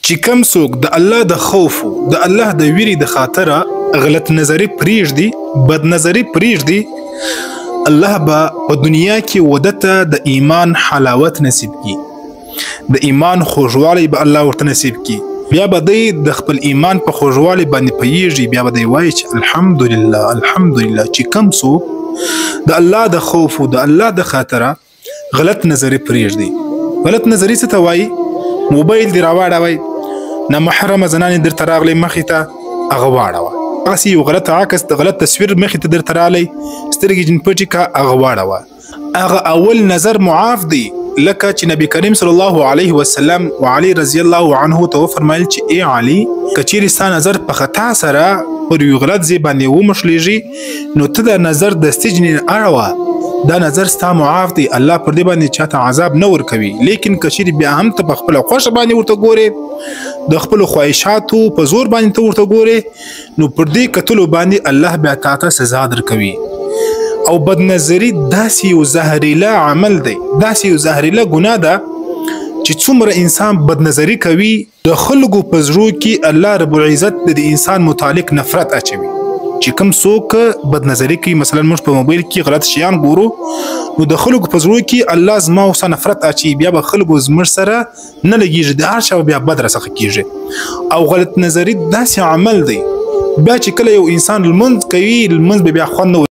چې کم څوک د الله د خوف د الله د ویرې د خاطره غلط نظری پریږدي، بد نظری پریږدي، الله به په دنیا کې ودته د ایمان حلاوت نصیب کی، د ایمان خوږوالی به الله ورته نصیب کی. بیا به دی د خپل ایمان په خوږوالي باندې پوهیږي، بیا به دی وایي چې الحمدلله الحمدلله. چې کم څوک د الله د خوف د الله د خاطره غلط نظری پریږدي. غلط نظری څه ته وایي؟ موبایل دی راواړوئ، نامحرمه زنانې درته راغلی مخې ته، هغه واړوه. هغسې یو غلط عکس د غلط تصویر مخې ته درته راغلی، سترګې جن پټې که، هغه واړوه. هغه اول نظر معاف دی، لکه چې نبی کریم صلی الله علیه وسلم و علی رضی الله عنه ته وفرمایل چې ای علي، که چیرې ستا نظر په خطا سره پر یو غلط ځای باندې ومښلېږي، نو ته دا نظر د سجن اړوه، دا نظر ستا معاف دی، الله پر دې باندې چاته عذاب نه ورکوي. لیکن که چیرې بیا هم ته په خپله خوښه باندې ورته ګورې، د خپلو خواهشاتو په زور باندې ته ورته ګورې، نو پر دې کتلو باندې الله بیا تاته سزا درکوي. او بدنظري داسې یو زهریله عمل دی، داسې یو زهریله ګناه ده چې څومره انسان بدنظري کوي، د خلکو په زړو کې الله رب العزت د انسان متعلق نفرت اچوي. چې کوم څوک بدنظري کوي، مثلا موږ په موبایل کې غلط شیان ګورو، نو د خلکو په زړو کې الله زما او ستا نفرت اچوي، بیا به خلکو زموږ سره نه لګېږي، د هر چا بیا بد راڅخه کېږي. او غلط نظري داسې عمل دی، بیا چې کله یو انسان لمونځ کوي، لمونځ به بیا خوند نه